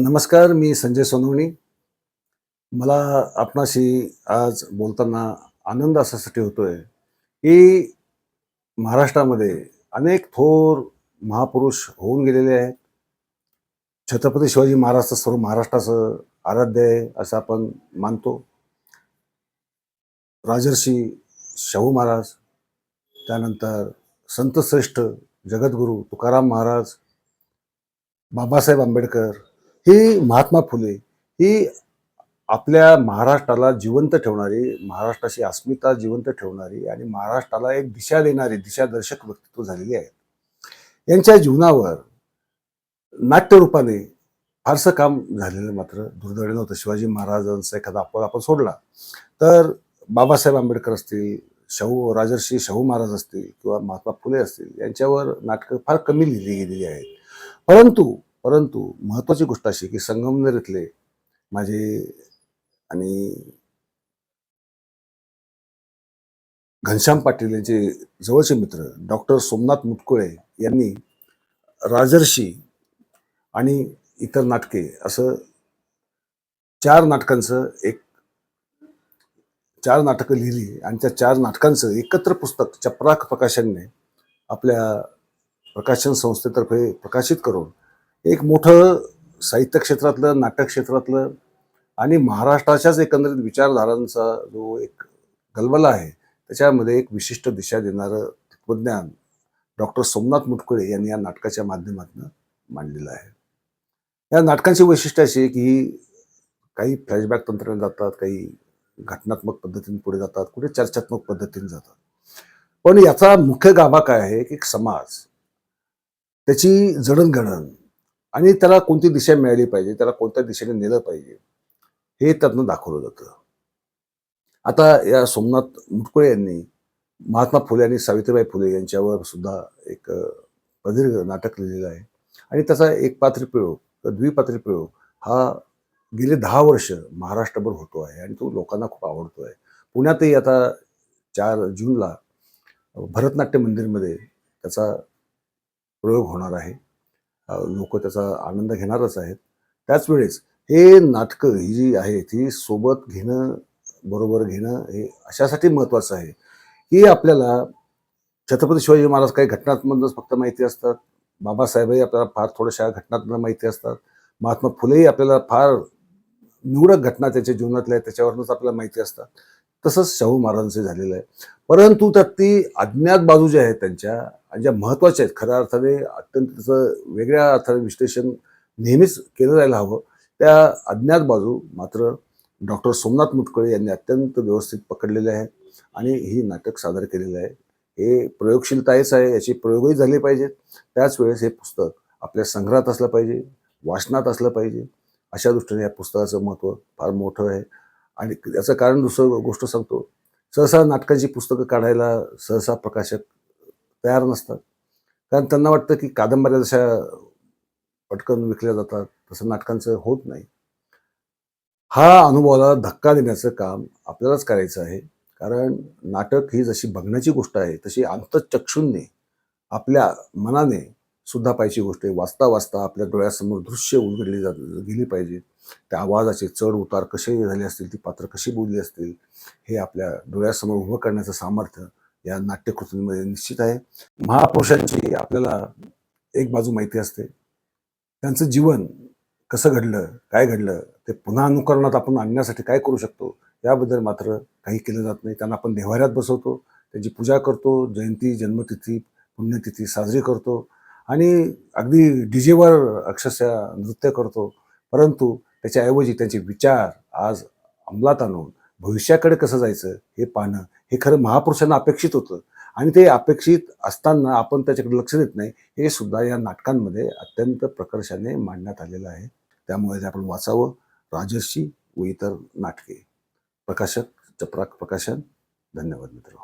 नमस्कार, मी संजय सोनवणी. मला आपणाशी आज बोलताना आनंद अशासाठी होतोय, की महाराष्ट्रामध्ये अनेक थोर महापुरुष होऊन गेलेले आहेत. छत्रपती शिवाजी महाराज तर सर्व महाराष्ट्राचं आराध्य आहे, असं आपण मानतो. राजर्षी शाहू महाराज, त्यानंतर संतश्रेष्ठ जगद्गुरू तुकाराम महाराज, बाबासाहेब आंबेडकर, ही महात्मा फुले, ही आपल्या महाराष्ट्राला जिवंत ठेवणारी, महाराष्ट्राची अस्मिता जिवंत ठेवणारी आणि महाराष्ट्राला एक दिशा देणारी, दिशादर्शक व्यक्तित्व झालेली आहे. यांच्या जीवनावर नाट्यरूपाने फारसं काम झालेलं मात्र दुर्दैवी नव्हतं. शिवाजी महाराजांचा एखादा अपवाद आपण सोडला, तर बाबासाहेब आंबेडकर असतील, राजर्षी शाहू महाराज असतील किंवा महात्मा फुले असतील, यांच्यावर नाटकं फार कमी लिहिली गेलेली आहेत. परंतु परंतु महत्त्वाची गोष्ट अशी की संगमनेर इथले माझे आणि घनश्याम पाटील यांचे जवळचे मित्र डॉक्टर सोमनाथ मुटकुळे यांनी राजर्षी आणि इतर नाटके असं चार नाटकं लिहिली आणि त्या 4 नाटकांचं एकत्र पुस्तक चपराक प्रकाशनने आपल्या प्रकाशन संस्थेतर्फे प्रकाशित करून एक मोठं साहित्य क्षेत्रातलं, नाटक क्षेत्रातलं आणि महाराष्ट्राच्याच एकंदरीत विचारधारांचा जो एक गलबला आहे, त्याच्यामध्ये एक विशिष्ट दिशा देणारं तत्वज्ञान डॉक्टर सोमनाथ मुटकुळे यांनी या नाटकाच्या माध्यमातून मांडलेलं आहे. या नाटकांची वैशिष्ट्य अशी आहे की काही फ्लॅशबॅक तंत्राने जातात, काही घटनात्मक पद्धतीने पुढे जातात, कुठे चर्चात्मक पद्धतीने जातात. पण याचा मुख्य गाभा काय आहे की समाज, त्याची जडणघडण आणि त्याला कोणती दिशा मिळाली पाहिजे, त्याला कोणत्या दिशेने नेलं पाहिजे, हे त्यातनं दाखवलं जातं. आता या सोमनाथ मुटकुळे यांनी महात्मा फुले आणि सावित्रीबाई फुले यांच्यावर सुद्धा एक प्रदीर्घ नाटक लिहिलेलं आहे आणि त्याचा एकपात्री प्रयोग, द्विपात्री प्रयोग हा गेले 10 वर्ष महाराष्ट्रभर होतो आहे आणि तो लोकांना खूप आवडतो आहे. पुण्यातही आता 4 जूनला भरतनाट्य मंदिरमध्ये त्याचा प्रयोग होणार आहे. लोक त्याचा आनंद घेणारच आहेत. त्याच वेळेस हे नाटकं ही जी आहेत ती सोबत घेणं, बरोबर घेणं हे अशासाठी महत्त्वाचं आहे, की आपल्याला छत्रपती शिवाजी महाराज काही घटनांमधूनच फक्त माहिती असतात. बाबासाहेबही आपल्याला फार थोड्याशा घटनांमधून माहिती असतात. महात्मा फुलेही आपल्याला फार निवडक घटना त्यांच्या जीवनातल्या त्याच्यावरूनच आपल्याला माहिती असतात. तसंच शाहू महाराजांचं झालेलं आहे. परंतु त्यात ती अज्ञात बाजू ज्या आहेत त्यांच्या आणि ज्या महत्त्वाच्या आहेत, खऱ्या अर्थाने अत्यंत त्याचं वेगळ्या अर्थाने विश्लेषण नेहमीच केलं जायला हवं. त्या अज्ञात बाजू मात्र डॉक्टर सोमनाथ मुटकुळे यांनी अत्यंत व्यवस्थित पकडलेले आहेत आणि ही नाटक सादर केलेलं आहे. हे प्रयोगशीलताच आहे, याचे प्रयोगही झाले पाहिजेत. त्याच वेळेस हे पुस्तक आपल्या संग्रहात असलं पाहिजे, वाचनात असलं पाहिजे. अशा दृष्टीने या पुस्तकाचं महत्त्व फार मोठं आहे आणि याचं कारण दुसरं गोष्ट सांगतो. सहसा नाटकांची पुस्तकं काढायला सहसा प्रकाशक तयार नसतात. कारण त्यांना वाटतं की कादंबऱ्या जशा पटकन विकल्या जातात, तसं नाटकांचं होत नाही. हा अनुभवाला धक्का देण्याचं काम आपल्यालाच करायचं आहे. कारण नाटक ही जशी बघण्याची गोष्ट आहे, तशी अंतःचक्षूंनी, आपल्या मनाने सुद्धा पाहिजे गोष्ट आहे. वाचता वाचता आपल्या डोळ्यासमोर दृश्य उलगडली गेली पाहिजेत. त्या आवाजाचे चढ उतार कसे झाले असतील, ती पात्र कशी बोलली असतील, हे आपल्या डोळ्यासमोर उभं करण्याचं सामर्थ्य या नाट्यकृतींमध्ये निश्चित आहे. महापुरुषांची आपल्याला एक बाजू माहिती असते. त्यांचं जीवन कसं घडलं, काय घडलं, ते पुन्हा अनुकरणात आपण आणण्यासाठी काय करू शकतो, याबद्दल मात्र काही केलं जात नाही. त्यांना आपण देव्हाऱ्यात बसवतो, त्यांची पूजा करतो, जयंती, जन्मतिथी, पुण्यतिथी साजरी करतो आणि अगदी डीजेवर अक्षरशः नृत्य करतो. परंतु त्याच्याऐवजी त्यांचे विचार आज अंमलात आणून भविष्याकडे कसं जायचं हे पाहणं, हे खरं महापुरुषांना अपेक्षित होतं आणि ते अपेक्षित असताना आपण त्याच्याकडे लक्ष देत नाही, हे सुद्धा या नाटकांमध्ये अत्यंत प्रकर्षाने मांडण्यात आलेलं आहे. त्यामुळे ते आपण वाचावं. राजर्षी व इतर नाटके. प्रकाशक चपराक प्रकाशन. धन्यवाद मित्र.